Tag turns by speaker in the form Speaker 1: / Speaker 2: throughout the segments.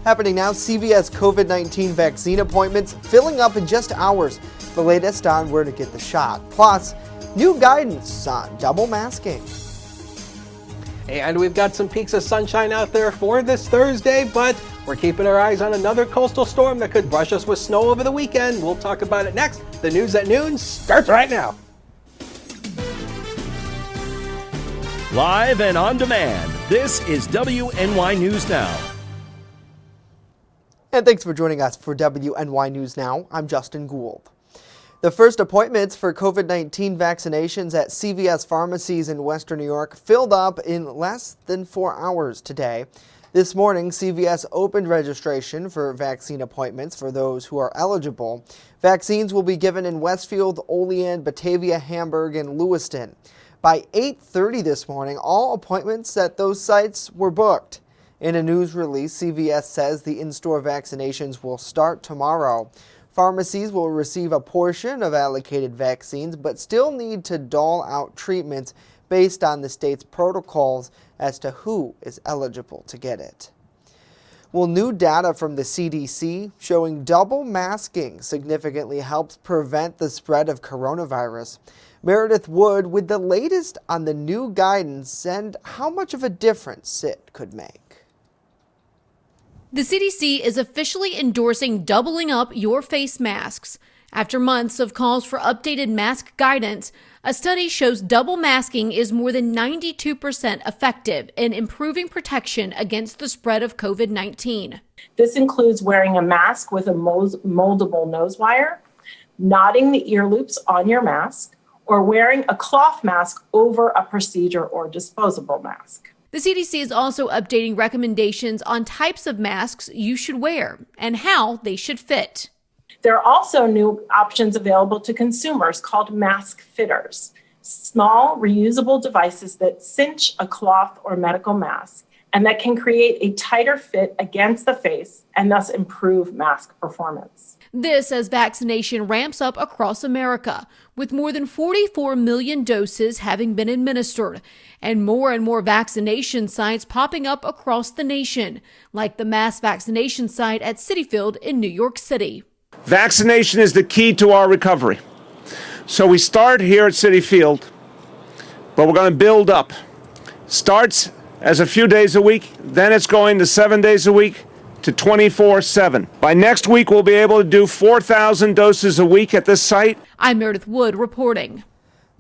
Speaker 1: Happening now, CVS COVID-19 vaccine appointments filling up in just hours. The latest on where to get the shot. Plus, new guidance on double masking.
Speaker 2: And we've got some peaks of sunshine out there for this Thursday, but we're keeping our eyes on another coastal storm that could brush us with snow over the weekend. We'll talk about it next. The News at Noon starts right now.
Speaker 3: Live and on demand, this is WNY News Now.
Speaker 1: And thanks for joining us for WNY News Now. I'm Justin Gould. The first appointments for COVID-19 vaccinations at CVS pharmacies in Western New York filled up in less than 4 hours today. This morning, CVS opened registration for vaccine appointments for those who are eligible. Vaccines will be given in Westfield, Olean, Batavia, Hamburg, and Lewiston. By 8:30 this morning, all appointments at those sites were booked. In a news release, CVS says the in-store vaccinations will start tomorrow. Pharmacies will receive a portion of allocated vaccines, but still need to dole out treatments based on the state's protocols as to who is eligible to get it. Well, new data from the CDC showing double masking significantly helps prevent the spread of coronavirus. Meredith Wood with the latest on the new guidance and how much of a difference it could make.
Speaker 4: The CDC is officially endorsing doubling up your face masks. After months of calls for updated mask guidance, a study shows double masking is more than 92% effective in improving protection against the spread of COVID-19.
Speaker 5: This includes wearing a mask with a moldable nose wire, knotting the ear loops on your mask, or wearing a cloth mask over a procedure or disposable mask.
Speaker 4: The CDC is also updating recommendations on types of masks you should wear and how they should fit.
Speaker 5: There are also new options available to consumers called mask fitters, small reusable devices that cinch a cloth or medical mask and that can create a tighter fit against the face and thus improve mask performance.
Speaker 4: This as vaccination ramps up across America, with more than 44 million doses having been administered, and more vaccination sites popping up across the nation, like the mass vaccination site at Citi Field in New York City.
Speaker 6: Vaccination is the key to our recovery. So we start here at Citi Field, but we're going to build up. Starts as a few days a week, then it's going to 7 days a week, to 24/7. By next week, we'll be able to do 4,000 doses a week at this site.
Speaker 4: I'm Meredith Wood reporting.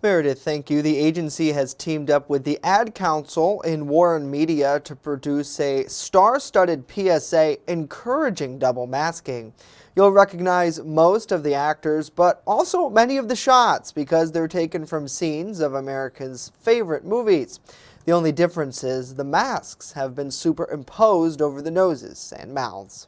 Speaker 1: Meredith, thank you. The agency has teamed up with the Ad Council in Warren Media to produce a star-studded PSA encouraging double masking. You'll recognize most of the actors, but also many of the shots because they're taken from scenes of America's favorite movies. The only difference is the masks have been superimposed over the noses and mouths.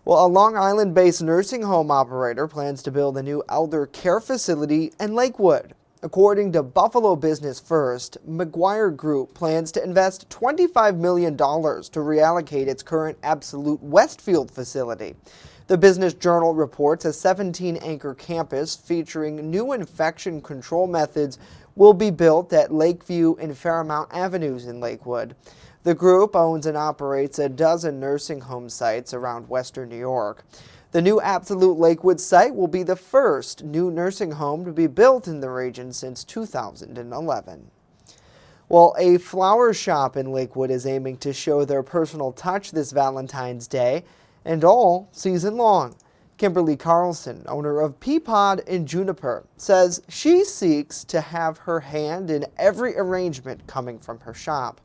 Speaker 1: Well, a Long Island-based nursing home operator plans to build a new elder care facility in Lakewood. According to Buffalo Business First, McGuire Group plans to invest $25 million to reallocate its current Absolute Westfield facility. The Business Journal reports a 17-acre campus featuring new infection control methods will be built at Lakeview and Fairmount Avenues in Lakewood. The group owns and operates a dozen nursing home sites around Western New York. The new Absolute Lakewood site will be the first new nursing home to be built in the region since 2011. Well, a flower shop in Lakewood is aiming to show their personal touch this Valentine's Day and all season long. Kimberly Carlson, owner of Peapod in Juniper, says she seeks to have her hand in every arrangement coming from her shop.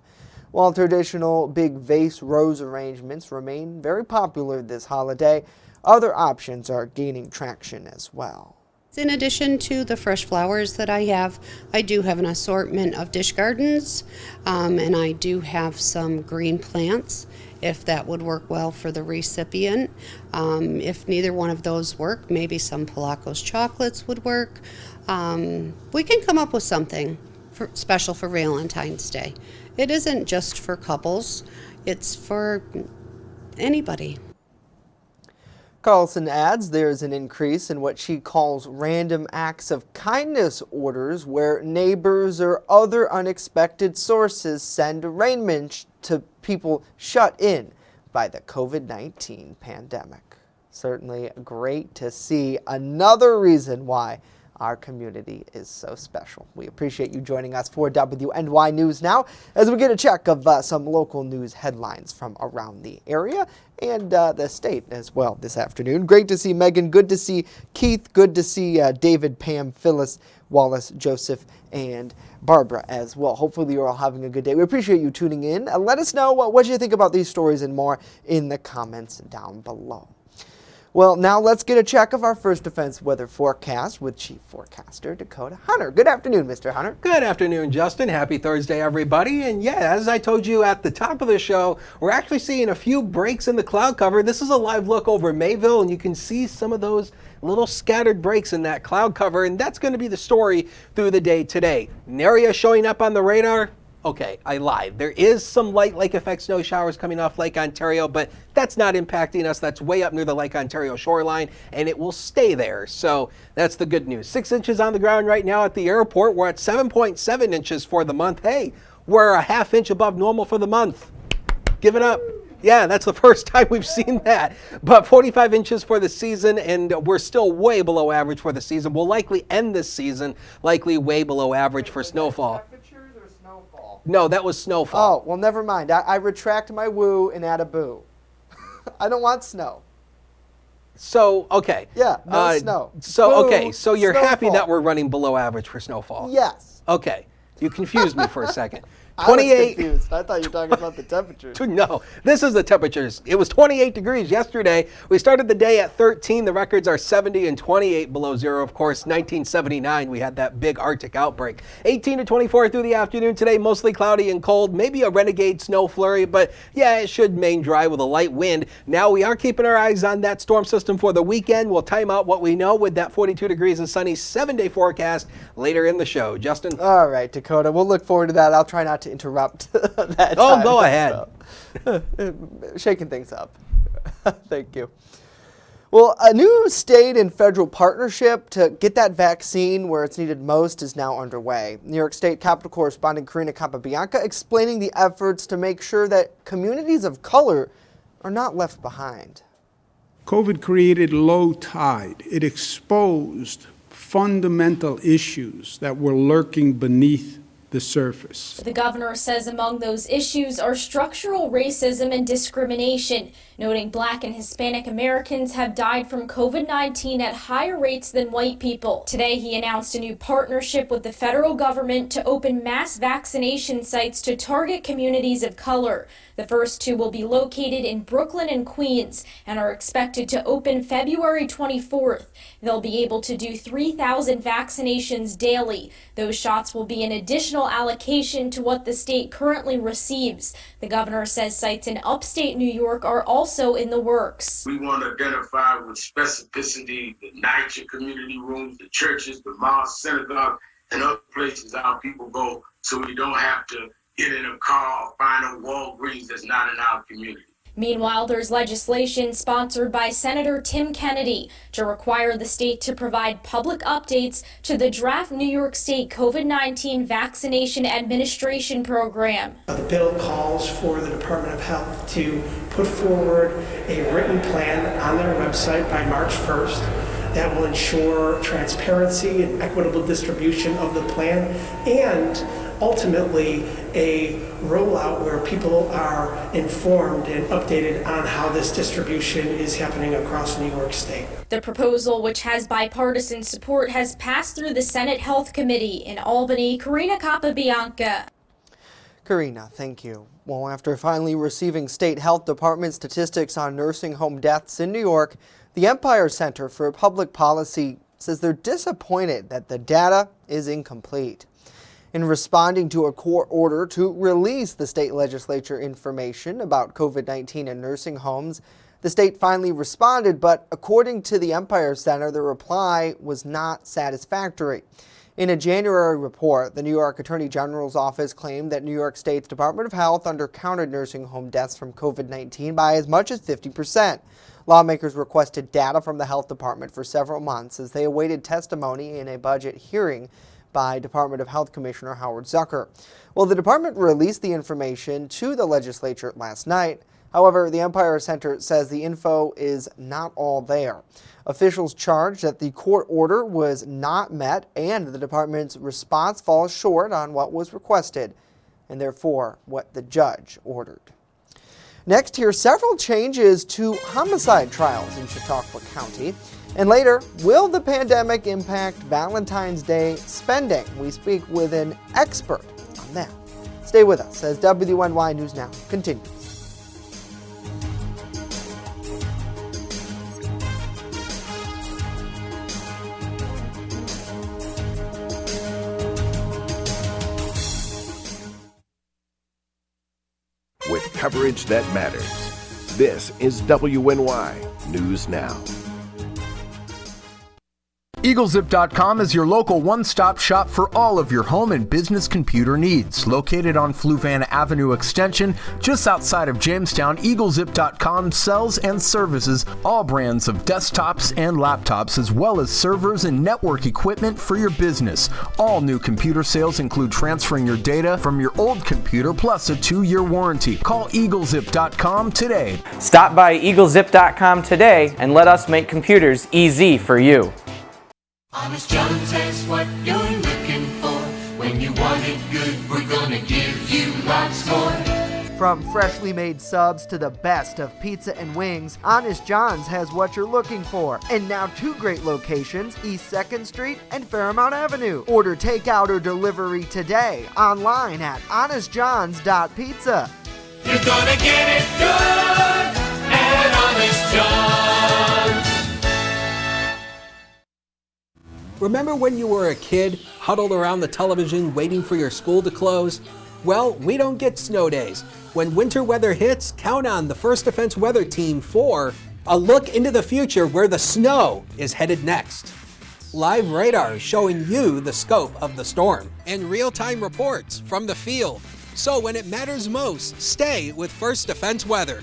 Speaker 1: While traditional big vase rose arrangements remain very popular this holiday, other options are gaining traction as well.
Speaker 7: In addition to the fresh flowers that I do have an assortment of dish gardens, and I do have some green plants, if that would work well for the recipient. If neither one of those work, maybe some Polaco's chocolates would work. We can come up with something special for Valentine's Day. It isn't just for couples, it's for anybody.
Speaker 1: Carlson adds there's an increase in what she calls random acts of kindness orders where neighbors or other unexpected sources send arraignments to people shut in by the COVID-19 pandemic. Certainly great to see, another reason why our community is so special. We appreciate you joining us for WNY News Now as we get a check of some local news headlines from around the area and the state as well this afternoon. Great to see Megan, good to see Keith, good to see David, Pam, Phyllis, Wallace, Joseph, and Barbara as well. Hopefully you're all having a good day. We appreciate you tuning in. Let us know what you think about these stories and more in the comments down below. Well, now let's get a check of our First Defense weather forecast with Chief Forecaster Dakota Hunter. Good afternoon, Mr. Hunter.
Speaker 2: Good afternoon, Justin. Happy Thursday, everybody. And yeah, as I told you at the top of the show, we're actually seeing a few breaks in the cloud cover. This is a live look over Mayville, and you can see some of those little scattered breaks in that cloud cover, and that's going to be the story through the day today. An area showing up on the radar. Okay, I lied. There is some light lake effect snow showers coming off Lake Ontario, but that's not impacting us. That's way up near the Lake Ontario shoreline, and it will stay there. So that's the good news. 6 inches on the ground right now at the airport. We're at 7.7 inches for the month. Hey, we're a ½ inch above normal for the month. Give it up. Yeah, that's the first time we've seen that. But 45 inches for the season, and we're still way below average for the season. We'll likely end this season likely way below average for snowfall. No, that was snowfall.
Speaker 1: Oh, well, never mind. I retract my woo and add a boo. I don't want snow.
Speaker 2: So, okay.
Speaker 1: Yeah, no snow.
Speaker 2: So,
Speaker 1: Boo,
Speaker 2: okay, so you're
Speaker 1: snowfall.
Speaker 2: happy that we're running below average for snowfall?
Speaker 1: Yes.
Speaker 2: Okay, you confused me for a second.
Speaker 1: I was confused. I thought you were talking about the temperatures.
Speaker 2: No, this is the temperatures. It was 28 degrees yesterday. We started the day at 13. The records are 70 and 28 below zero. Of course, 1979, we had that big Arctic outbreak. 18 to 24 through the afternoon today, mostly cloudy and cold. Maybe a renegade snow flurry, but yeah, it should remain dry with a light wind. Now we are keeping our eyes on that storm system for the weekend. We'll time out what we know with that 42 degrees and sunny 7-day forecast later in the show. Justin?
Speaker 1: All right, Dakota. We'll look forward to that. I'll try not to interrupt that
Speaker 2: Oh,
Speaker 1: time.
Speaker 2: go ahead.
Speaker 1: So, shaking things up. Thank you. Well, a new state and federal partnership to get that vaccine where it's needed most is now underway. New York State Capitol correspondent Karina Capabianca explaining the efforts to make sure that communities of color are not left behind.
Speaker 8: COVID created low tide. It exposed fundamental issues that were lurking beneath the surface.
Speaker 9: The governor says among those issues are structural racism and discrimination, noting Black and Hispanic Americans have died from COVID-19 at higher rates than white people. Today, he announced a new partnership with the federal government to open mass vaccination sites to target communities of color. The first two will be located in Brooklyn and Queens and are expected to open February 24th. They'll be able to do 3,000 vaccinations daily. Those shots will be an additional allocation to what the state currently receives. The governor says sites in upstate New York are also in the works.
Speaker 10: We want to identify with specificity the NYCHA community rooms, the churches, the mosques, synagogues, and other places our people go, so we don't have to get in a car or find a Walgreens that's not in our community.
Speaker 9: Meanwhile, there's legislation sponsored by Senator Tim Kennedy to require the state to provide public updates to the draft New York State COVID-19 Vaccination Administration Program.
Speaker 11: The bill calls for the Department of Health to put forward a written plan on their website by March 1st that will ensure transparency and equitable distribution of the plan, and ultimately a rollout where people are informed and updated on how this distribution is happening across New York State.
Speaker 9: The proposal, which has bipartisan support, has passed through the Senate Health Committee in Albany. Karina Capabianca.
Speaker 1: Karina, thank you. Well, after finally receiving state health department statistics on nursing home deaths in New York, the Empire Center for Public Policy says they're disappointed that the data is incomplete. In responding to a court order to release the state legislature information about COVID-19 in nursing homes, the state finally responded, but according to the Empire Center, the reply was not satisfactory. In a January report, the New York Attorney General's office claimed that New York State's Department of Health undercounted nursing home deaths from COVID-19 by as much as 50%. Lawmakers requested data from the health department for several months as they awaited testimony in a budget hearing by Department of Health Commissioner Howard Zucker. Well, the department released the information to the legislature last night, However, the Empire Center says the info is not all there. Officials charged that the court order was not met and the department's response falls short on what was requested and therefore what the judge ordered. Next, here's several changes to homicide trials in Chautauqua County. And later, will the pandemic impact Valentine's Day spending? We speak with an expert on that. Stay with us as WNY News Now continues.
Speaker 12: With coverage that matters, this is WNY News Now.
Speaker 13: EagleZip.com is your local one-stop shop for all of your home and business computer needs. Located on Fluvan Avenue Extension, just outside of Jamestown, EagleZip.com sells and services all brands of desktops and laptops, as well as servers and network equipment for your business. All new computer sales include transferring your data from your old computer plus a 2-year warranty. Call EagleZip.com today.
Speaker 14: Stop by EagleZip.com today and let us make computers easy for you.
Speaker 15: Honest John's has what you're looking for. When you want it good, we're gonna give you lots more.
Speaker 1: From freshly made subs to the best of pizza and wings, Honest John's has what you're looking for. And now 2 great locations, East 2nd Street and Fairmount Avenue. Order takeout or delivery today, online at honestjohns.pizza.
Speaker 15: You're gonna get it good at Honest John's.
Speaker 2: Remember when you were a kid, huddled around the television waiting for your school to close? Well, we don't get snow days. When winter weather hits, count on the First Defense Weather Team for a look into the future where the snow is headed next. Live radar showing you the scope of the storm and real-time reports from the field. So when it matters most, stay with First Defense Weather.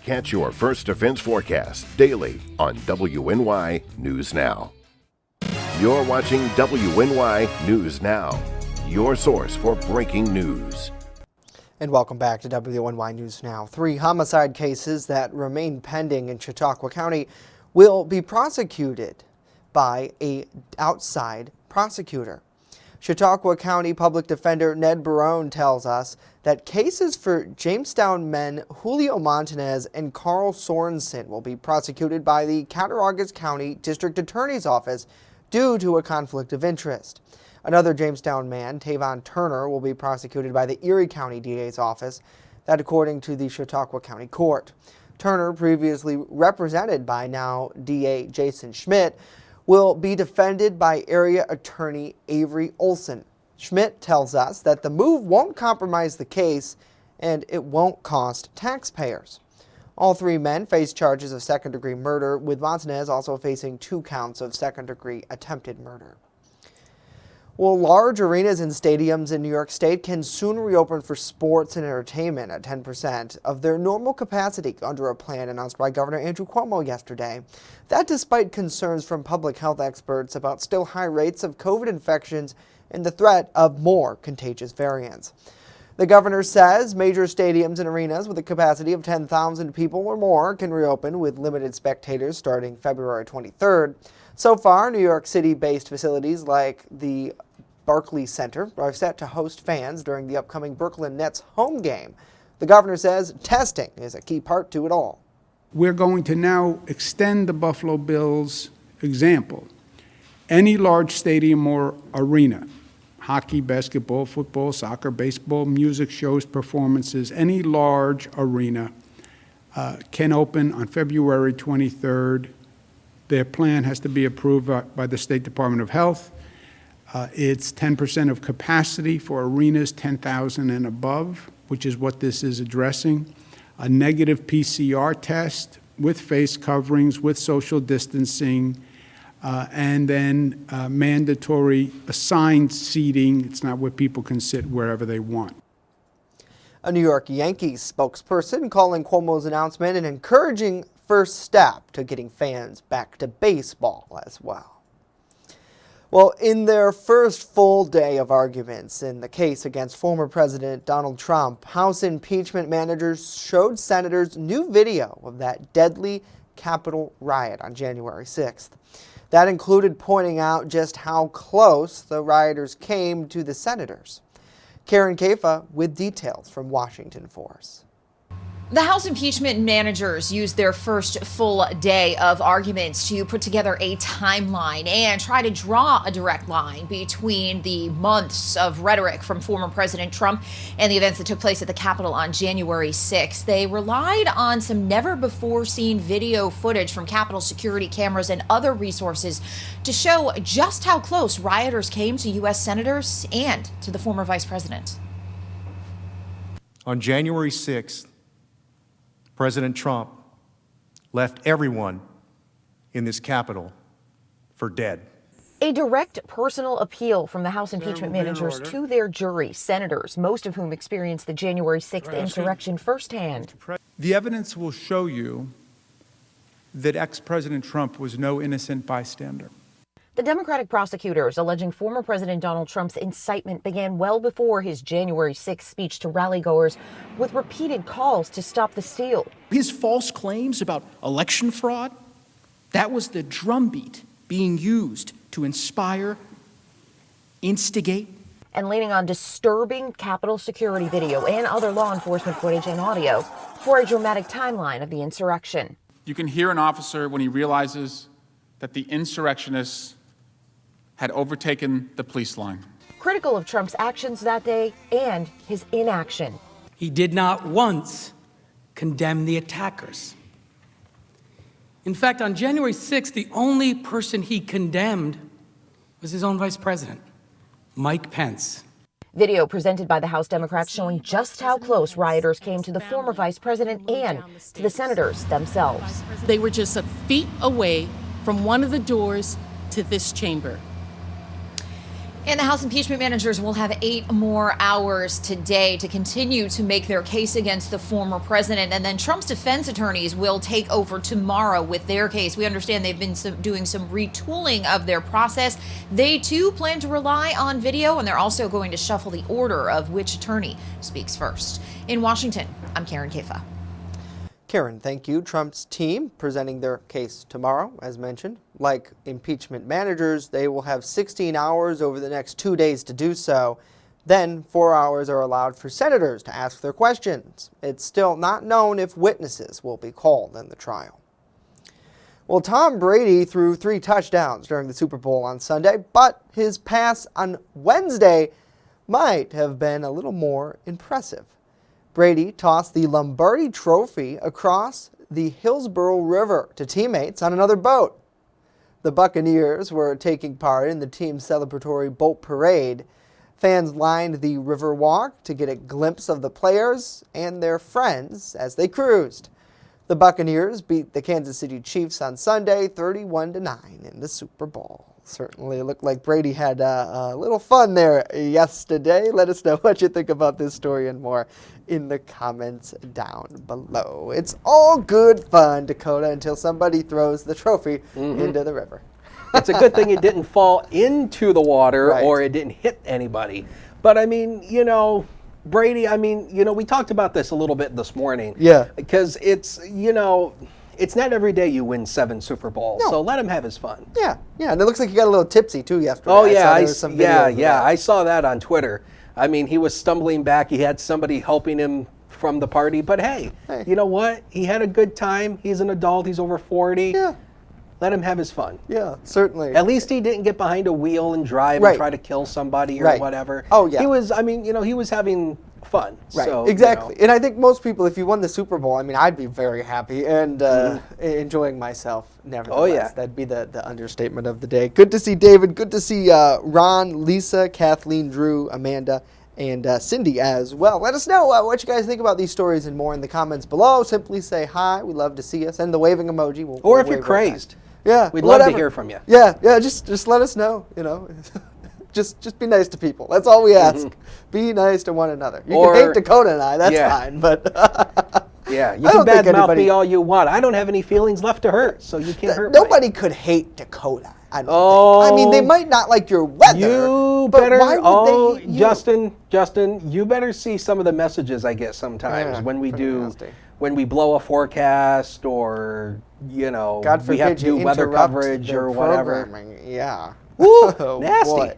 Speaker 12: Catch your First Defense forecast daily on WNY News Now. You're watching WNY News Now, your source for breaking news.
Speaker 1: And welcome back to WNY News Now. 3 homicide cases that remain pending in Chautauqua County will be prosecuted by an outside prosecutor. Chautauqua County Public Defender Ned Barone tells us that cases for Jamestown men Julio Montanez and Carl Sorensen will be prosecuted by the Cattaraugus County District Attorney's Office due to a conflict of interest. Another Jamestown man, Tavon Turner, will be prosecuted by the Erie County DA's office, that according to the Chautauqua County Court. Turner, previously represented by now DA Jason Schmidt, will be defended by area attorney Avery Olson. Schmidt tells us that the move won't compromise the case and it won't cost taxpayers. All 3 men face charges of second-degree murder, with Montanez also facing 2 counts of second-degree attempted murder. Well, large arenas and stadiums in New York State can soon reopen for sports and entertainment at 10% of their normal capacity under a plan announced by Governor Andrew Cuomo yesterday. That despite concerns from public health experts about still high rates of COVID infections and the threat of more contagious variants. The governor says major stadiums and arenas with a capacity of 10,000 people or more can reopen with limited spectators starting February 23rd. So far, New York City-based facilities like the Barclays Center are set to host fans during the upcoming Brooklyn Nets home game. The governor says testing is a key part to it all.
Speaker 8: We're going to now extend the Buffalo Bills example. Any large stadium or arena, hockey, basketball, football, soccer, baseball, music shows, performances, any large arena can open on February 23rd. Their plan has to be approved by the State Department of Health. It's 10% of capacity for arenas 10,000 and above, which is what this is addressing. A negative PCR test with face coverings, with social distancing, and then mandatory assigned seating. It's not where people can sit wherever they want.
Speaker 1: A New York Yankees spokesperson calling Cuomo's announcement an encouraging first step to getting fans back to baseball as well. Well, in their first full day of arguments in the case against former President Donald Trump, House impeachment managers showed senators new video of that deadly Capitol riot on January 6th. That included pointing out just how close the rioters came to the senators. Karen Kafa with details from Washington for us.
Speaker 16: The House impeachment managers used their first full day of arguments to put together a timeline and try to draw a direct line between the months of rhetoric from former President Trump and the events that took place at the Capitol on January 6th. They relied on some never-before-seen video footage from Capitol security cameras and other resources to show just how close rioters came to U.S. senators and to the former vice president.
Speaker 17: On January 6th, President Trump left everyone in this Capitol for dead.
Speaker 18: A direct personal appeal from the House impeachment managers to their jury, senators, most of whom experienced the January 6th insurrection firsthand.
Speaker 8: The evidence will show you that ex-President Trump was no innocent bystander.
Speaker 18: The Democratic prosecutors alleging former President Donald Trump's incitement began well before his January 6th speech to rallygoers, with repeated calls to stop the steal.
Speaker 19: His false claims about election fraud, that was the drumbeat being used to inspire, instigate,
Speaker 18: and leaning on disturbing Capitol security video and other law enforcement footage and audio for a dramatic timeline of the insurrection.
Speaker 20: You can hear an officer when he realizes that the insurrectionists had overtaken the police line.
Speaker 18: Critical of Trump's actions that day and his inaction.
Speaker 21: He did not once condemn the attackers. In fact, on January 6th, the only person he condemned was his own vice president, Mike Pence.
Speaker 18: Video presented by the House Democrats showing just how close rioters came to the former vice president and to the senators themselves.
Speaker 22: They were just a feet away from one of the doors to this chamber.
Speaker 16: And the House impeachment managers will have 8 more hours today to continue to make their case against the former president. And then Trump's defense attorneys will take over tomorrow with their case. We understand they've been doing some retooling of their process. They, too, plan to rely on video, and they're also going to shuffle the order of which attorney speaks first. In Washington, I'm Karen Kafa.
Speaker 1: Karen, thank you. Trump's team presenting their case tomorrow, as mentioned. Like impeachment managers, they will have 16 hours over the next 2 days to do so. Then 4 hours are allowed for senators to ask their questions. It's still not known if witnesses will be called in the trial. Well, Tom Brady threw 3 touchdowns during the Super Bowl on Sunday, but his pass on Wednesday might have been a little more impressive. Brady tossed the Lombardi Trophy across the Hillsborough River to teammates on another boat. The Buccaneers were taking part in the team's celebratory boat parade. Fans lined the riverwalk to get a glimpse of the players and their friends as they cruised. The Buccaneers beat the Kansas City Chiefs on Sunday 31-9 in the Super Bowl. Certainly looked like Brady had a little fun there yesterday. Let us know what you think about this story and more in the comments down below. It's all good fun, Dakota, until somebody throws the trophy into the river.
Speaker 2: It's a good thing it didn't fall into the water
Speaker 1: Right.
Speaker 2: or it didn't hit anybody. But I mean, Brady, we talked about this a little bit this morning.
Speaker 1: Yeah.
Speaker 2: Because it's not every day you win 7 Super Bowls, so let him have his fun.
Speaker 1: Yeah, and it looks like he got a little tipsy too yesterday.
Speaker 2: Oh yeah,
Speaker 1: I
Speaker 2: saw that on Twitter. I mean, he was stumbling back. He had somebody helping him from the party. But hey, you know what? He had a good time. He's an adult. He's over 40.
Speaker 1: Yeah.
Speaker 2: Let him have his fun.
Speaker 1: Yeah, certainly.
Speaker 2: At least he didn't get behind a wheel and drive
Speaker 1: Right.
Speaker 2: and try to kill somebody or
Speaker 1: Right.
Speaker 2: whatever.
Speaker 1: Oh, yeah.
Speaker 2: He was, he was having fun.
Speaker 1: Right,
Speaker 2: So,
Speaker 1: exactly. And I think most people, if you won the Super Bowl, I'd be very happy and enjoying myself nevertheless.
Speaker 2: Oh, yeah.
Speaker 1: That'd be the understatement of the day. Good to see David. Good to see Ron, Lisa, Kathleen, Drew, Amanda, and Cindy as well. Let us know what you guys think about these stories and more in the comments below. Simply say hi. We'd love to see you. Send the waving emoji.
Speaker 2: Or if you're crazed.
Speaker 1: Yeah,
Speaker 2: We'd love to hear from you.
Speaker 1: Yeah, just let us know, Just be nice to people. That's all we ask. Be nice to one another. You can hate Dakota and I, that's fine, but
Speaker 2: yeah, you can badmouth me all you want. I don't have any feelings left to hurt, so you can't hurt me.
Speaker 1: Nobody could hate Dakota. I don't think. I mean, they might not like your weather,
Speaker 2: You
Speaker 1: but
Speaker 2: better,
Speaker 1: why would they hate you?
Speaker 2: Justin, you better see some of the messages I get sometimes
Speaker 1: Yeah,
Speaker 2: when we
Speaker 1: pretty
Speaker 2: do,
Speaker 1: nasty.
Speaker 2: when we blow a forecast or, you know,
Speaker 1: God
Speaker 2: we have
Speaker 1: forbid
Speaker 2: to
Speaker 1: you
Speaker 2: do weather
Speaker 1: interrupt
Speaker 2: coverage
Speaker 1: their
Speaker 2: or whatever.
Speaker 1: programming. Yeah.
Speaker 2: Woo,
Speaker 1: Oh,
Speaker 2: nasty.
Speaker 1: boy.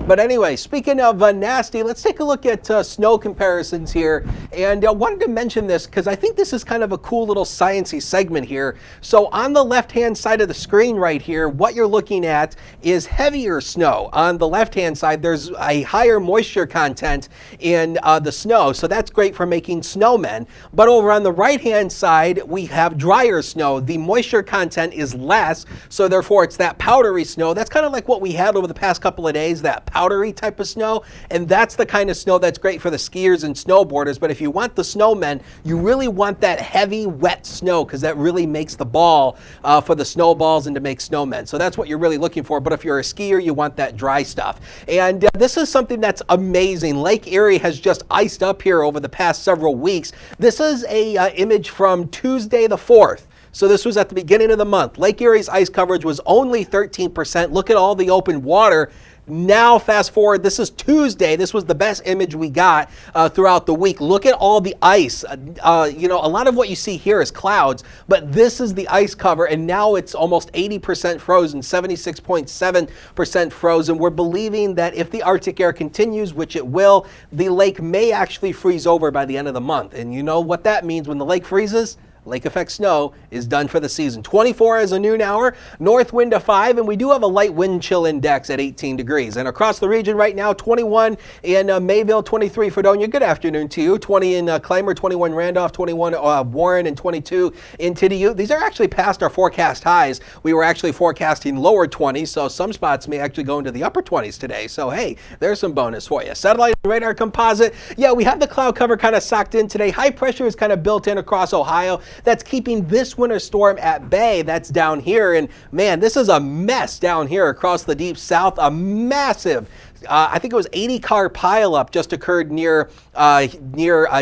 Speaker 2: But anyway, speaking of nasty, let's take a look at snow comparisons here. And I wanted to mention this because I think this is kind of a cool little sciencey segment here. So on the left-hand side of the screen right here, what you're looking at is heavier snow. On the left-hand side, there's a higher moisture content in the snow. So that's great for making snowmen. But over on the right-hand side, we have drier snow. The moisture content is less, so therefore it's that powdery snow. That's kind of like what we had over the past couple of days, that powdery type of snow, and that's the kind of snow that's great for the skiers and snowboarders. But if you want the snowmen, you really want that heavy, wet snow because that really makes the ball for the snowballs and to make snowmen. So that's what you're really looking for. But if you're a skier, you want that dry stuff. And this is something that's amazing. Lake Erie has just iced up here over the past several weeks. This is a image from Tuesday the 4th. So this was at the beginning of the month. Lake Erie's ice coverage was only 13%. Look at all the open water. Now, fast forward, this is Tuesday. This was the best image we got throughout the week. Look at all the ice. You know, a lot of what you see here is clouds, but this is the ice cover, and now it's almost 80% frozen, 76.7% frozen. We're believing that if the Arctic air continues, which it will, the lake may actually freeze over by the end of the month. And you know what that means when the lake freezes? Lake effect snow is done for the season. 24 is a noon hour, north wind of 5, and we do have a light wind chill index at 18 degrees. And across the region right now, 21 in Mayville, 23 Fredonia. Good afternoon to you. 20 in Clymer, 21 Randolph, 21 Warren, and 22 in Tidiute. These are actually past our forecast highs. We were actually forecasting lower 20s, so some spots may actually go into the upper 20s today. So hey, there's some bonus for you. Satellite radar composite. Yeah, we have the cloud cover kind of socked in today. High pressure is kind of built in across Ohio. That's keeping this winter storm at bay. That's down here. And man, this is a mess down here across the deep south. A massive, I think it was 80-car pileup just occurred near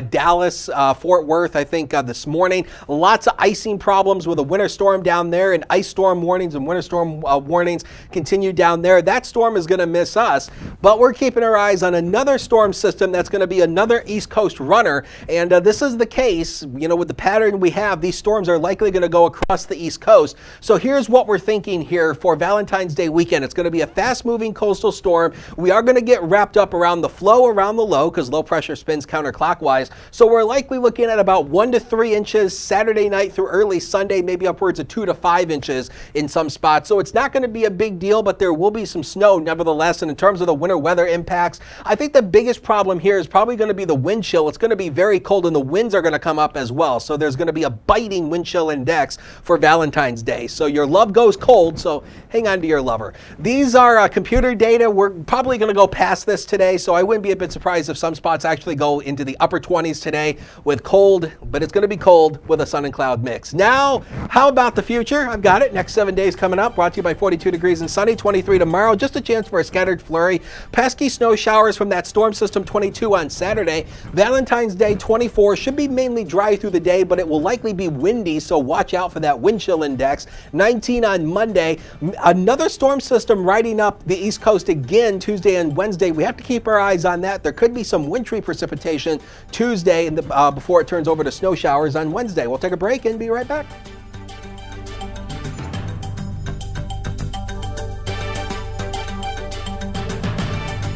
Speaker 2: Dallas, Fort Worth, I think this morning. Lots of icing problems with a winter storm down there, and ice storm warnings and winter storm warnings continue down there. That storm is going to miss us, but we're keeping our eyes on another storm system that's going to be another East Coast runner. And this is the case, you know, with the pattern we have, these storms are likely going to go across the East Coast. So here's what we're thinking here for Valentine's Day weekend. It's going to be a fast-moving coastal storm. We are going to get wrapped up around the flow, around the low, because low pressure spins counterclockwise. So we're likely looking at about 1 to 3 inches Saturday night through early Sunday, maybe upwards of 2 to 5 inches in some spots. So it's not going to be a big deal, but there will be some snow nevertheless. And in terms of the winter weather impacts, I think the biggest problem here is probably going to be the wind chill. It's going to be very cold, and the winds are going to come up as well. So there's going to be a biting wind chill index for Valentine's Day. So your love goes cold, so hang on to your lover. These are computer data. We're probably going to go past this today, so I wouldn't be a bit surprised if some spots actually go into the upper 20s today with cold, but it's going to be cold with a sun and cloud mix. Now, how about the future? I've got it. Next 7 days coming up, brought to you by 42 degrees and sunny, 23 tomorrow. Just a chance for a scattered flurry. Pesky snow showers from that storm system 22 on Saturday. Valentine's Day 24 should be mainly dry through the day, but it will likely be windy, so watch out for that wind chill index. 19 on Monday. Another storm system riding up the East Coast again Tuesday and Wednesday. We have to keep our eyes on that. There could be some wintry precipitation Tuesday before it turns over to snow showers on Wednesday. We'll take a break and be right back.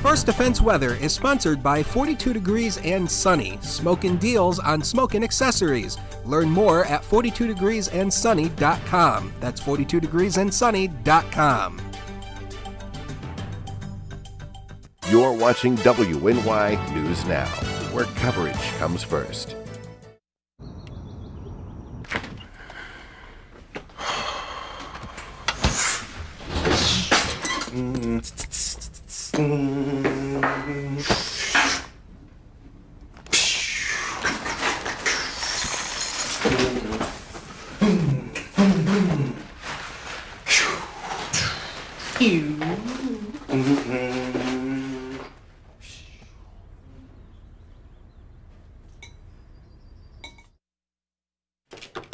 Speaker 2: First Defense Weather is sponsored by 42 Degrees and Sunny, smokin' deals on smoking accessories. Learn more at 42degreesandsunny.com. That's 42degreesandsunny.com.
Speaker 12: You're watching WNY News Now, where coverage comes first.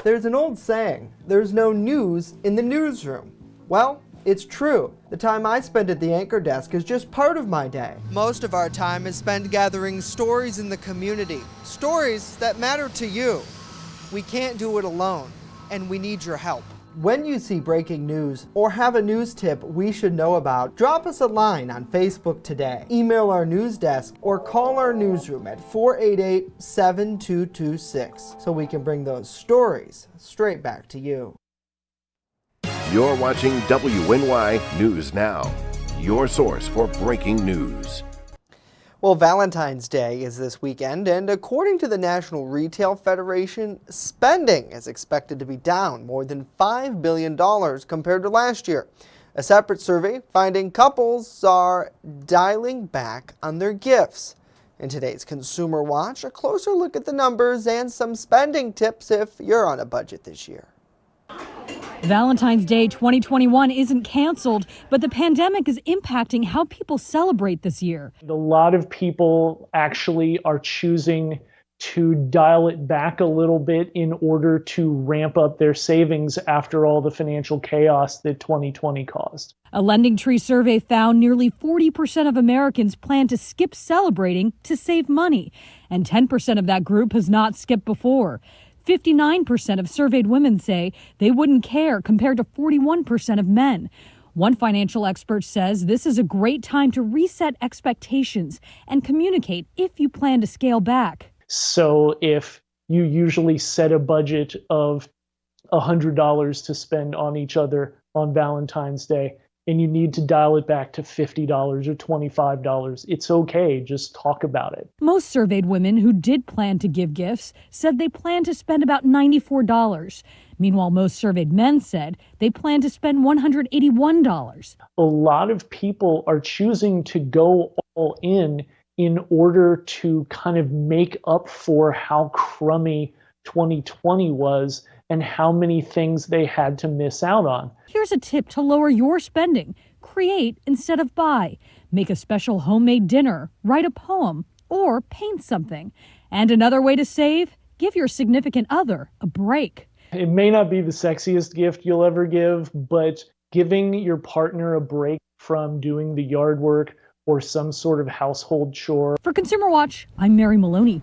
Speaker 1: There's an old saying, there's no news in the newsroom. Well, It's true. The time I spend at the anchor desk is just part of my day. Most of our time is spent gathering stories in the community, stories that matter to you. We can't do it alone, and we need your help. When you see breaking news or have a news tip we should know about, drop us a line on Facebook today, email our news desk, or call our newsroom at 488-7226 so we can bring those stories straight back to you.
Speaker 12: You're watching WNY News Now, your source for breaking news.
Speaker 1: Well, Valentine's Day is this weekend, and according to the National Retail Federation, spending is expected to be down more than $5 billion compared to last year. A separate survey finding couples are dialing back on their gifts. In today's Consumer Watch, a closer look at the numbers and some spending tips if you're on a budget this year.
Speaker 3: Valentine's Day 2021 isn't canceled, but the pandemic is impacting how people celebrate this year.
Speaker 5: A lot of people actually are choosing to dial it back a little bit in order to ramp up their savings after all the financial chaos that 2020 caused.
Speaker 3: A Lending Tree survey found nearly 40% of Americans plan to skip celebrating to save money, and 10% of that group has not skipped before. 59% of surveyed women say they wouldn't care compared to 41% of men. One financial expert says this is a great time to reset expectations and communicate if you plan to scale back.
Speaker 5: So if you usually set a budget of $100 to spend on each other on Valentine's Day, and you need to dial it back to $50 or $25, it's okay. Just talk about it.
Speaker 3: Most surveyed women who did plan to give gifts said they plan to spend about $94. Meanwhile, most surveyed men said they plan to spend $181.
Speaker 5: A lot of people are choosing to go all in order to kind of make up for how crummy 2020 was and how many things they had to miss out on.
Speaker 3: Here's a tip to lower your spending. Create instead of buy. Make a special homemade dinner, write a poem, or paint something. And another way to save, give your significant other a break.
Speaker 5: It may not be the sexiest gift you'll ever give, but giving your partner a break from doing the yard work or some sort of household chore.
Speaker 3: For Consumer Watch, I'm Mary Maloney.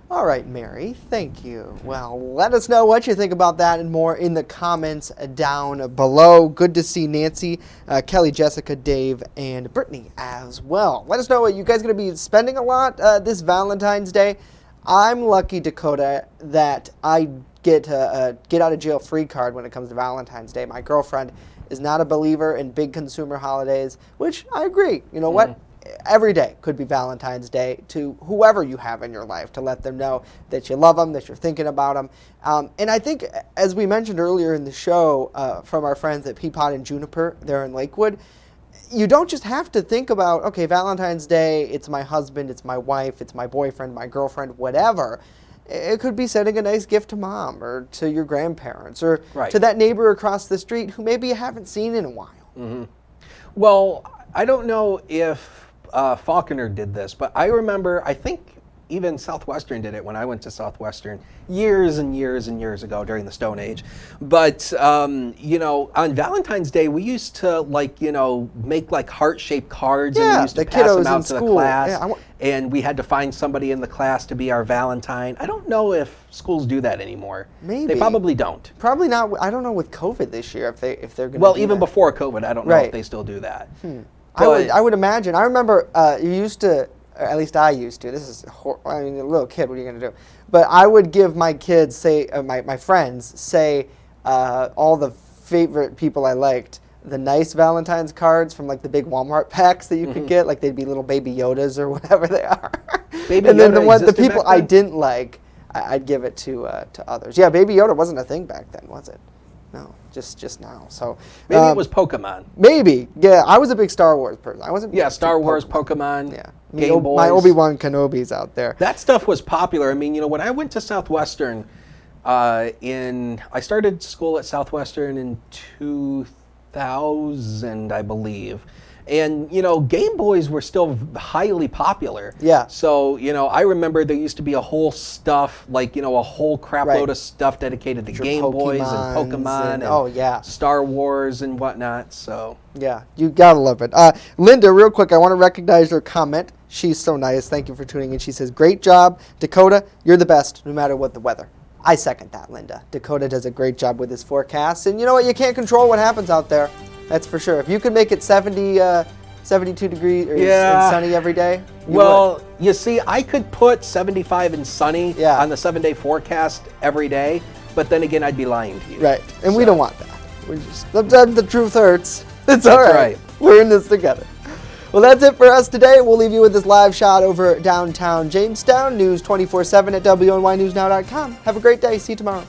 Speaker 1: All right, Mary, thank you. Well, let us know what you think about that and more in the comments down below. Good to see Nancy, Kelly, Jessica, Dave, and Brittany as well. Let us know, what you guys going to be spending a lot this Valentine's Day? I'm lucky, Dakota, that I get a get out of jail free card when it comes to Valentine's Day. My girlfriend is not a believer in big consumer holidays, which I agree. You know what? Every day could be Valentine's Day to whoever you have in your life, to let them know that you love them, that you're thinking about them. And I think, as we mentioned earlier in the show from our friends at Peapod and Juniper there in Lakewood, you don't just have to think about, okay, Valentine's Day, it's my husband, it's my wife, it's my boyfriend, my girlfriend, whatever. It could be sending a nice gift to mom or to your grandparents or to that neighbor across the street who maybe you haven't seen in a while.
Speaker 2: Mm-hmm. Well, I don't know if Falconer did this, but I remember, I think even Southwestern did it when I went to Southwestern years and years and years ago during the Stone Age. But, you know, on Valentine's Day, we used to, like, you know, make like heart-shaped cards and we used to pass them out to the class. And we had to find somebody in the class to be our Valentine. I don't know if schools do that anymore.
Speaker 1: Maybe.
Speaker 2: They probably don't.
Speaker 1: Probably not. I don't know with COVID this year if they're going to.
Speaker 2: Well, even before COVID, I don't know if they still do that.
Speaker 1: I would imagine. I remember you used to, or at least I used to. This is, I mean, a little kid. What are you going to do? But I would give my kids, say, my friends, say, all the favorite people I liked, the nice Valentine's cards from like the big Walmart packs that you could get, like they'd be little baby Yodas or whatever they are.
Speaker 2: Baby
Speaker 1: and then
Speaker 2: Yoda
Speaker 1: the people I didn't like, I'd give it to others. Yeah, Baby Yoda wasn't a thing back then, was it? No, just now. So
Speaker 2: maybe it was Pokemon.
Speaker 1: Maybe, yeah. I was a big Star Wars person. I wasn't.
Speaker 2: Yeah, Star Wars, Pokemon.
Speaker 1: Yeah,
Speaker 2: Game Boys.
Speaker 1: My Obi-Wan Kenobi's out there.
Speaker 2: That stuff was popular. I mean, you know, when I went to Southwestern, I started school at Southwestern in 2000, I believe. And, Game Boys were still highly popular.
Speaker 1: Yeah.
Speaker 2: So, I remember there used to be a whole stuff, like, a whole crap
Speaker 1: Right.
Speaker 2: load of stuff dedicated to
Speaker 1: Your
Speaker 2: Game Boys and
Speaker 1: Pokemons
Speaker 2: Pokemon and
Speaker 1: oh, yeah.
Speaker 2: Star Wars and whatnot. So,
Speaker 1: Yeah, you gotta love it. Linda, real quick, I want to recognize her comment. She's so nice. Thank you for tuning in. She says, great job. Dakota, you're the best, no matter what the weather. I second that, Linda. Dakota does a great job with his forecasts. And you know what? You can't control what happens out there. That's for sure. If you could make it 72 degrees and sunny every day,
Speaker 2: you see, I could put 75 and sunny on the 7-day forecast every day, but then again, I'd be lying to you.
Speaker 1: Right, and we don't want that. We just, sometimes the truth hurts. It's all right. We're in this together. Well, that's it for us today. We'll leave you with this live shot over downtown Jamestown. News 24/7 at WNYNewsNow.com. Have a great day. See you tomorrow.